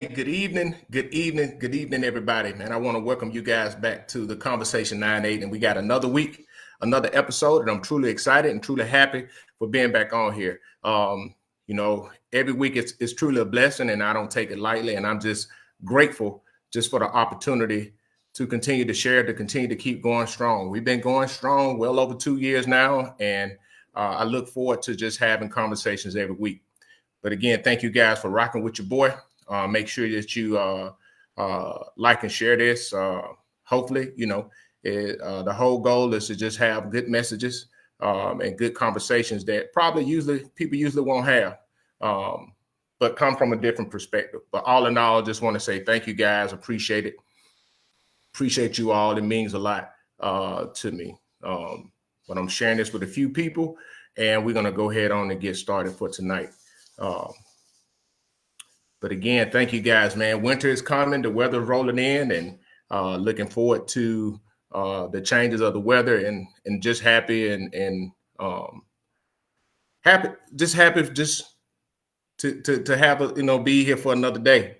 Good evening, good evening, everybody. Man, I want to welcome you guys back to the Conversation 9-8. And we got another week, another episode, and I'm truly excited and truly happy for being back on here. Every week it's truly a blessing, and I don't take it lightly. And I'm just grateful just for the opportunity to continue to share, to continue to keep going strong. We've been going strong well over 2 years now, and I look forward to just having conversations every week. But again, thank you guys for rocking with your boy. Make sure that you like and share this. Hopefully, the whole goal is to just have good messages and good conversations that probably people usually won't have, but come from a different perspective. But all in all, just want to say thank you guys. Appreciate it. Appreciate you all. It means a lot to me. But I'm sharing this with a few people, and we're going to go ahead on and get started for tonight. But again, thank you guys, man. Winter is coming, the weather's rolling in, and looking forward to the changes of the weather, and just happy and happy just to have be here for another day.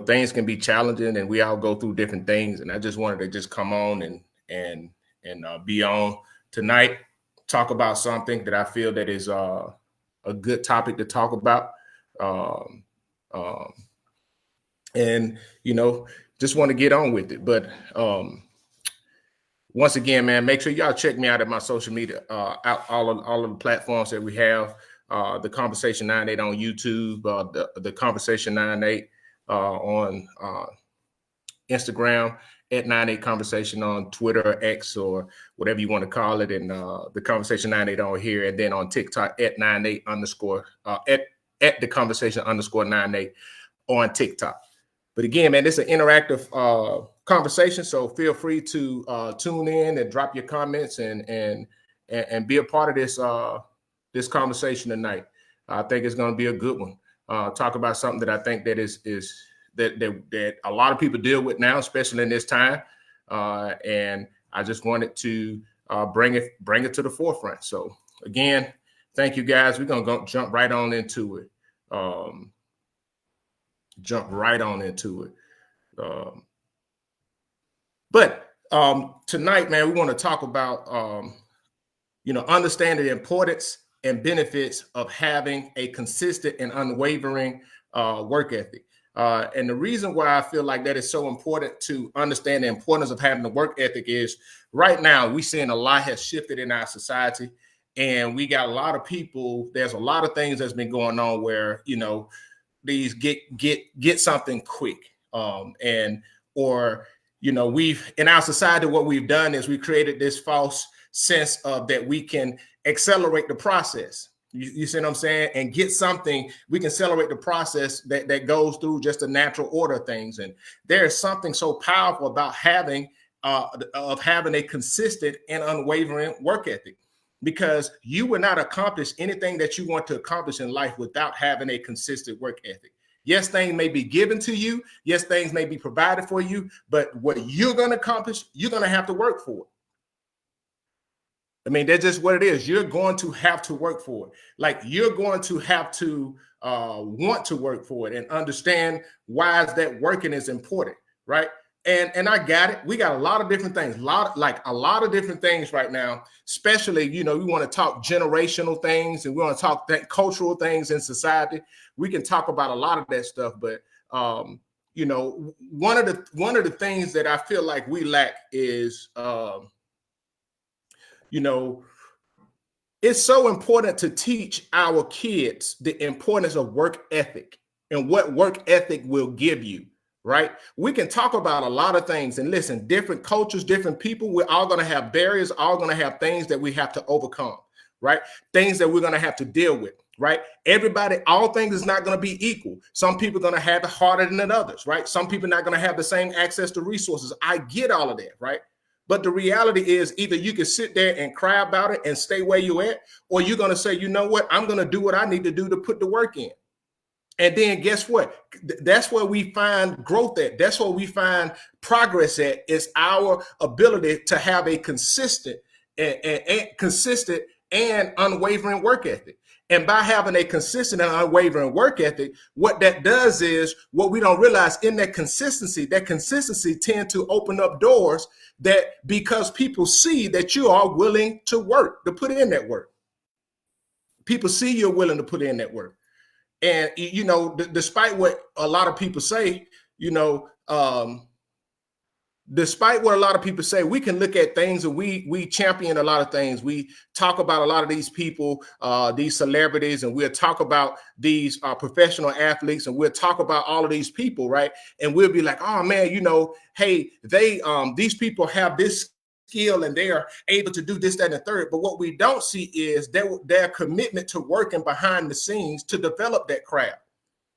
Things can be challenging, and we all go through different things. And I just wanted to just come on and be on tonight, talk about something that I feel that is a good topic to talk about. Just want to get on with it. But once again, man, make sure y'all check me out at my social media, all of the platforms that we have. The Conversation 9-8 on YouTube, the Conversation 9-8 on Instagram, at 9-8 Conversation on Twitter, X, or whatever you want to call it, and the Conversation 9-8 on here, and then on TikTok at 9-8 underscore at the Conversation underscore 9-8 on TikTok. But again, man, this is an interactive conversation, so feel free to tune in and drop your comments and be a part of this conversation tonight. I think it's going to be a good one. Talk about something that I think that is that a lot of people deal with now, especially in this time. And I just wanted to bring it to the forefront. So again, thank you guys. We're going to jump right on into it. But tonight, man, we want to talk about, understanding the importance and benefits of having a consistent and unwavering work ethic. And the reason why I feel like that is so important to understand the importance of having a work ethic is right now we're seeing a lot has shifted in our society. And we got a lot of people, there's a lot of things that's been going on where, these get something quick. We've in our society, what we've done is we created this false sense of that we can accelerate the process. You see what I'm saying? And get something, we can accelerate the process that goes through just the natural order of things. And there is something so powerful about having a consistent and unwavering work ethic. Because you will not accomplish anything that you want to accomplish in life without having a consistent work ethic. Yes, things may be given to you. Yes, things may be provided for you. But what you're going to accomplish, you're going to have to work for it. I mean, that's just what it is. You're going to have to work for it. Like you're going to have to want to work for it and understand why is that working is important, right? And I got it. We got a lot of different things, a lot of different things right now, especially, we want to talk generational things and we want to talk cultural things in society. We can talk about a lot of that stuff. But, one of the things that I feel like we lack is, it's so important to teach our kids the importance of work ethic and what work ethic will give you. Right? We can talk about a lot of things, and listen, different cultures, different people, we're all going to have barriers, all going to have things that we have to overcome, right? Things that we're going to have to deal with, right? Everybody, all things is not going to be equal. Some people are going to have it harder than others, right? Some people are not going to have the same access to resources. I get all of that, right? But the reality is either you can sit there and cry about it and stay where you're at, or you're going to say, you know what, I'm going to do what I need to do to put the work in. And then guess what? That's where we find growth at. That's where we find progress at. Is our ability to have a consistent and unwavering work ethic. And by having a consistent and unwavering work ethic, what that does is, what we don't realize in that consistency tend to open up doors, that because people see that you are willing to work, to put in that work. People see you're willing to put in that work. And, you know, despite what a lot of people say, you know, despite what a lot of people say, we can look at things, and we champion a lot of things. We talk about a lot of these people, these celebrities, and we'll talk about these professional athletes, and we'll talk about all of these people, right? And we'll be like, oh man, you know, hey, these people have this skill and they are able to do this, that, and the third. But what we don't see is their commitment to working behind the scenes to develop that craft,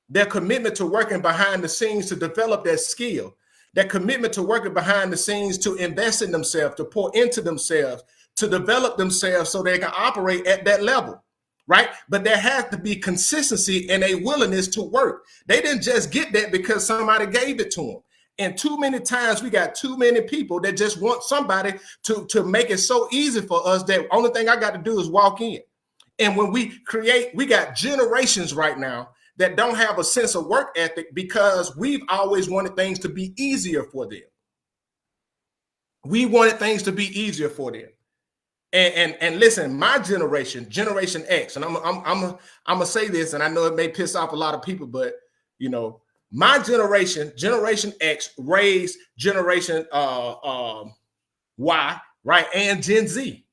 their commitment to working behind the scenes to develop that skill, that commitment to working behind the scenes to invest in themselves, to pour into themselves, to develop themselves so they can operate at that level, right? But there has to be consistency and a willingness to work. They didn't just get that because somebody gave it to them. And too many times we got too many people that just want somebody to make it so easy for us that only thing I got to do is walk in. And when we got generations right now that don't have a sense of work ethic because we've always wanted things to be easier for them. We wanted things to be easier for them. And listen, my generation, Generation X, and I'm gonna say this, and I know it may piss off a lot of people, but you know, my generation, Generation X, raised Generation Y, right, and Gen Z.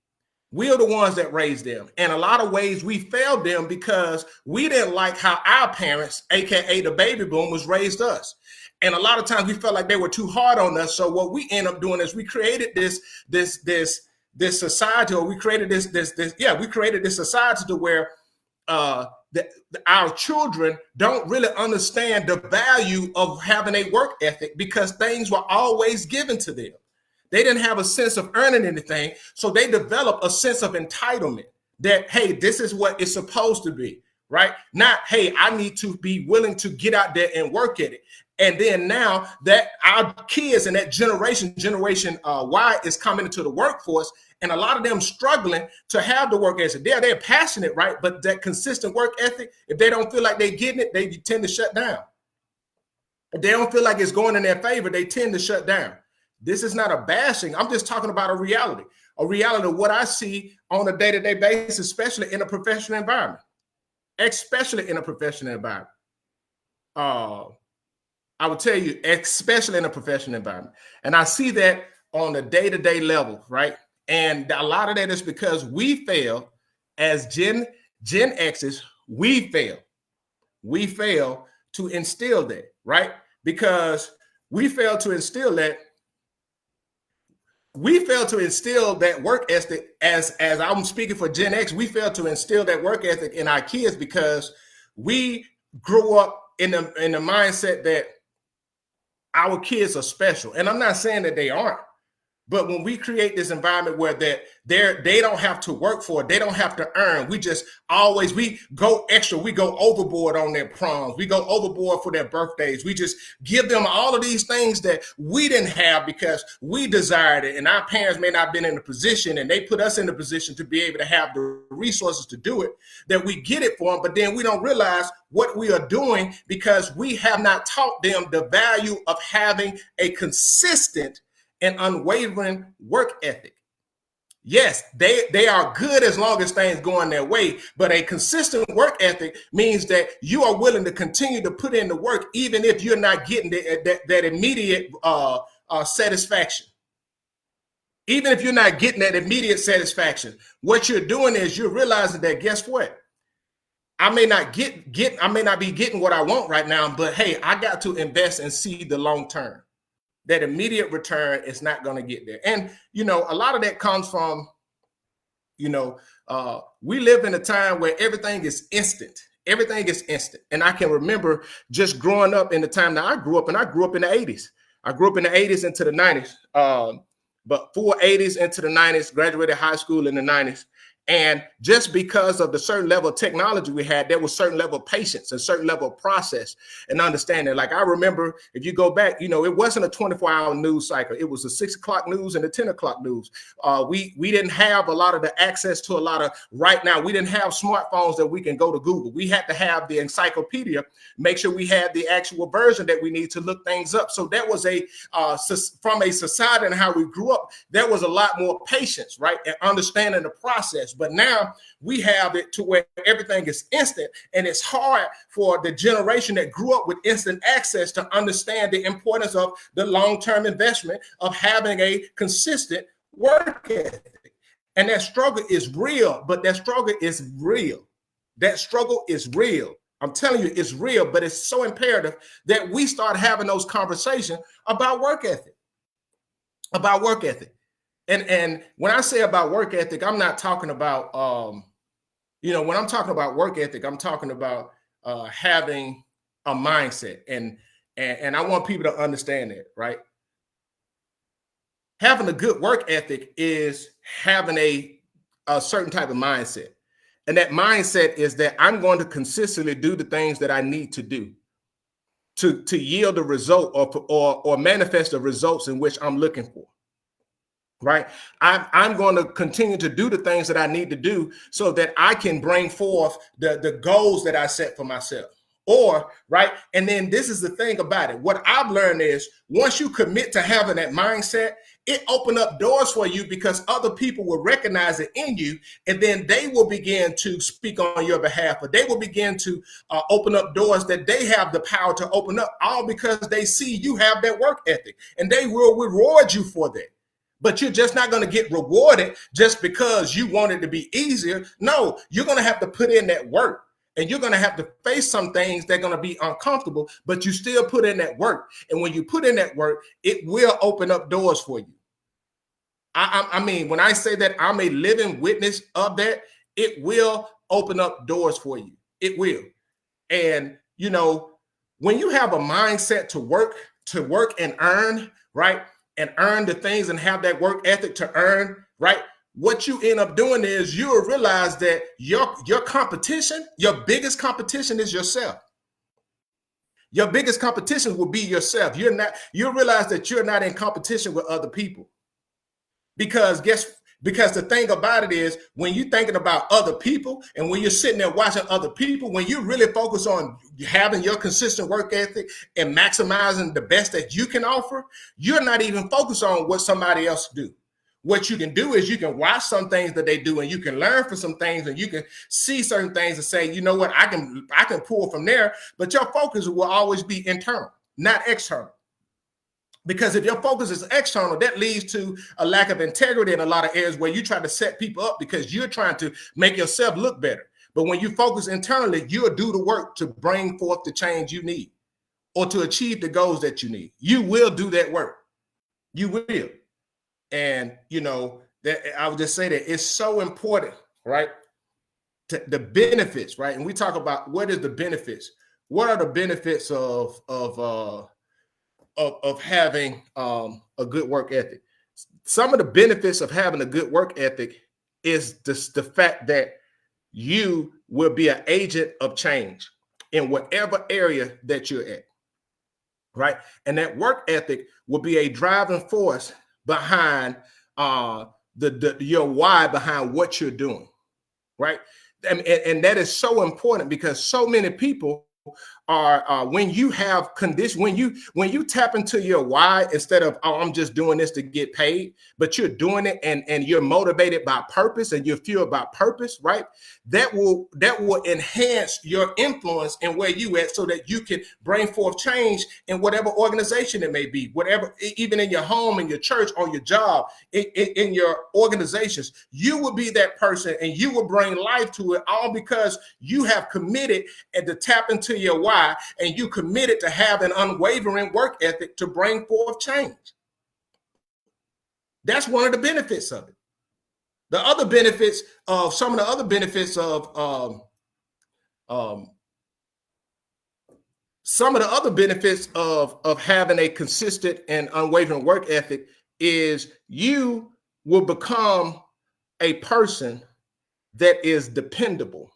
We are the ones that raised them. And a lot of ways we failed them because we didn't like how our parents, AKA the baby boomers, raised us. And a lot of times we felt like they were too hard on us. So what we end up doing is we created this society, or we created this society to where our children don't really understand the value of having a work ethic because things were always given to them. They didn't have a sense of earning anything. So they developed a sense of entitlement that, hey, this is what it's supposed to be, right? Not, hey, I need to be willing to get out there and work at it. And then now that our kids and that Generation Y is coming into the workforce, and a lot of them struggling to have the work ethic. They're passionate, right? But that consistent work ethic, if they don't feel like they're getting it, they tend to shut down. If they don't feel like it's going in their favor, they tend to shut down. This is not a bashing. I'm just talking about a reality of what I see on a day-to-day basis, especially in a professional environment. I would tell you, especially in a professional environment. And I see that on a day-to-day level, right? And a lot of that is because we fail as Gen X's, we fail to instill that, right? Because we fail to instill that. We fail to instill that work ethic as I'm speaking for Gen X. We fail to instill that work ethic in our kids because we grew up in the mindset that our kids are special. And I'm not saying that they aren't, but when we create this environment where they don't have to work for it, they don't have to earn. We go extra. We go overboard on their proms. We go overboard for their birthdays. We just give them all of these things that we didn't have because we desired it. And our parents may not have been in the position, and they put us in the position to be able to have the resources to do it, that we get it for them. But then we don't realize what we are doing because we have not taught them the value of having a consistent and unwavering work ethic. Yes, they are good as long as things going their way, but a consistent work ethic means that you are willing to continue to put in the work even if you're not getting that immediate satisfaction. Even if you're not getting that immediate satisfaction, what you're doing is you're realizing that, guess what? I may not be getting what I want right now, but hey, I got to invest and see the long term. That immediate return is not going to get there. And, you know, a lot of that comes from, we live in a time where everything is instant. Everything is instant. And I can remember just growing up in the time that I grew up, and I grew up in the 80s. I grew up in the 80s into the 90s, but 80s into the 90s, graduated high school in the 90s. And just because of the certain level of technology we had, there was certain level of patience and certain level of process and understanding. Like I remember, if you go back, it wasn't a 24-hour news cycle. It was a 6 o'clock news and a 10 o'clock news. We didn't have a lot of the access to a lot of, right now, we didn't have smartphones that we can go to Google. We had to have the encyclopedia, make sure we had the actual version that we need to look things up. So that was from a society and how we grew up, there was a lot more patience, right? And understanding the process. But now we have it to where everything is instant, and it's hard for the generation that grew up with instant access to understand the importance of the long-term investment of having a consistent work ethic. And that struggle is real, but that struggle is real. That struggle is real. I'm telling you, it's real, but it's so imperative that we start having those conversations about work ethic, about work ethic. And when I say about work ethic, I'm not talking about, when I'm talking about work ethic, I'm talking about having a mindset. And I want people to understand that, right? Having a good work ethic is having a certain type of mindset. And that mindset is that I'm going to consistently do the things that I need to do to yield a result or manifest the results in which I'm looking for. Right. I'm going to continue to do the things that I need to do so that I can bring forth the goals that I set for myself. Or, right. And then this is the thing about it. What I've learned is once you commit to having that mindset, it opens up doors for you because other people will recognize it in you. And then they will begin to speak on your behalf, or they will begin to open up doors that they have the power to open up, all because they see you have that work ethic, and they will reward you for that. But you're just not going to get rewarded just because you want it to be easier. No, you're going to have to put in that work, and you're going to have to face some things that are going to be uncomfortable, but you still put in that work. And when you put in that work, it will open up doors for you. I mean, when I say that I'm a living witness of that, it will open up doors for you. It will. And, when you have a mindset to work and earn, right? And earn the things and have that work ethic to earn, right? What you end up doing is you'll realize that your competition, your biggest competition is yourself. Your biggest competition will be yourself. You'll realize that you're not in competition with other people. Because the thing about it is when you're thinking about other people and when you're sitting there watching other people, when you really focus on having your consistent work ethic and maximizing the best that you can offer, you're not even focused on what somebody else do. What you can do is you can watch some things that they do, and you can learn from some things, and you can see certain things and say, you know what, I can pull from there. But your focus will always be internal, not external. Because if your focus is external, that leads to a lack of integrity in a lot of areas where you try to set people up because you're trying to make yourself look better. But when you focus internally, you'll do the work to bring forth the change you need or to achieve the goals that you need. You will do that work. You will. And, that I would just say that it's so important, right? The benefits, right? And we talk about what is the benefits. What are the benefits of having a good work ethic? Some of the benefits of having a good work ethic is the fact that you will be an agent of change in whatever area that you're at, right? And that work ethic will be a driving force behind your why behind what you're doing, right? And that is so important because so many people are when you have condition, when you tap into your why instead of, oh, I'm just doing this to get paid, but you're doing it and you're motivated by purpose and you're fueled by purpose, right? That will enhance your influence in where you at so that you can bring forth change in whatever organization it may be, whatever, even in your home, in your church, on your job, in your organizations. You will be that person and you will bring life to it, all because you have committed and to tap into your why, and you committed to have an unwavering work ethic to bring forth change. That's one of the benefits of it. The other benefits of some of the other benefits of some of the other benefits of having a consistent and unwavering work ethic is you will become a person that is dependable.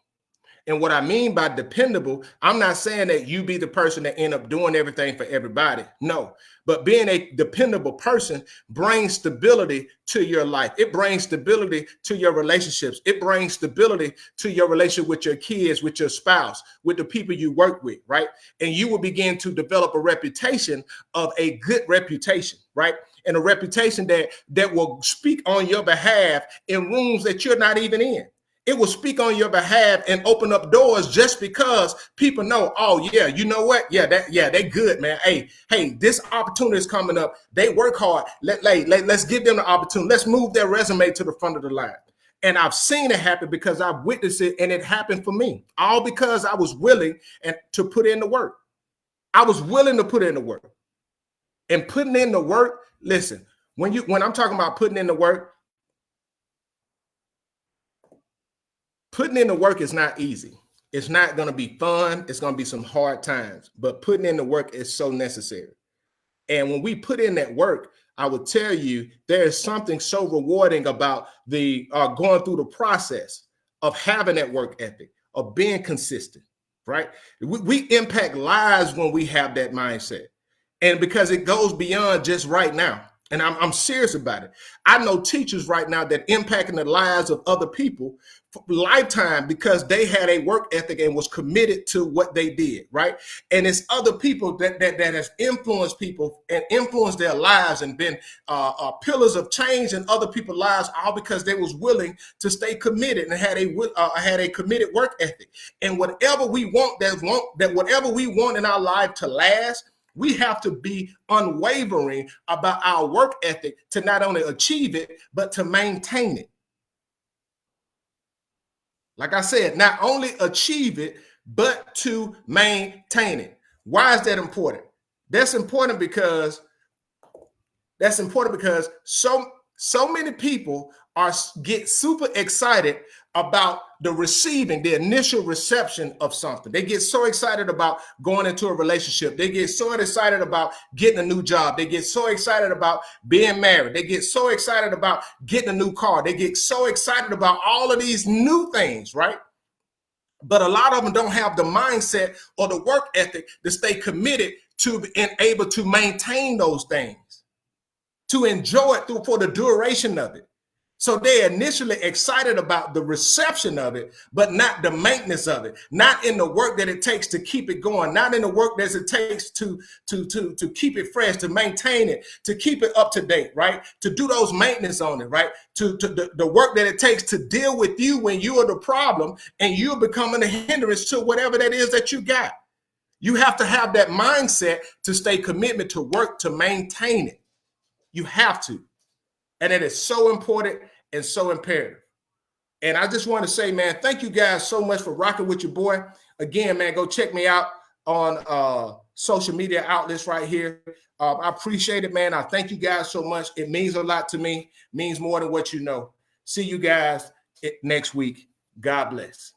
And what I mean by dependable, I'm not saying that you be the person that end up doing everything for everybody. No, but being a dependable person brings stability to your life. It brings stability to your relationships. It brings stability to your relationship with your kids, with your spouse, with the people you work with, right? And you will begin to develop a reputation of a good reputation, right? And a reputation that will speak on your behalf in rooms that you're not even in. It will speak on your behalf and open up doors just because people know, oh yeah, you know what? Yeah, they good, man. Hey, this opportunity is coming up. They work hard. Let's give them the opportunity. Let's move their resume to the front of the line. And I've seen it happen because I've witnessed it, and it happened for me. All because I was willing to put in the work. I was willing to put in the work. And putting in the work, listen, when I'm talking about putting in the work, putting in the work is not easy. It's not going to be fun. It's going to be some hard times, but putting in the work is so necessary. And when we put in that work, I would tell you there is something so rewarding about the going through the process of having that work ethic, of being consistent, right? We impact lives when we have that mindset. And because it goes beyond just right now. And I'm serious about it. I know teachers right now that impacting the lives of other people for lifetime because they had a work ethic and was committed to what they did, right? And it's other people that has influenced people and influenced their lives and been pillars of change in other people's lives, all because they was willing to stay committed and had a committed work ethic. And whatever we want, whatever we want in our life to last, we have to be unwavering about our work ethic to not only achieve it, but to maintain it. Like I said, not only achieve it, but to maintain it. Why is that important? That's important because so many people get super excited about the initial reception of something. They get so excited about going into a relationship. They get so excited about getting a new job. They get so excited about being married. They get so excited about getting a new car. They get so excited about all of these new things, right? But a lot of them don't have the mindset or the work ethic to stay committed to and able to maintain those things, to enjoy it for the duration of it. So they're initially excited about the reception of it, but not the maintenance of it, not in the work that it takes to keep it going, not in the work that it takes to keep it fresh, to maintain it, to keep it up to date, right? To do those maintenance on it, right? To the work that it takes to deal with you when you are the problem and you're becoming a hindrance to whatever that is that you got. You have to have that mindset to stay committed to work to maintain it. You have to. And it is so important and so imperative. And I just want to say, man, thank you guys so much for rocking with your boy. Again, man, go check me out on social media outlets right here. I appreciate it, man. I thank you guys so much. It means a lot to me. It means more than what you know. See you guys next week. God bless.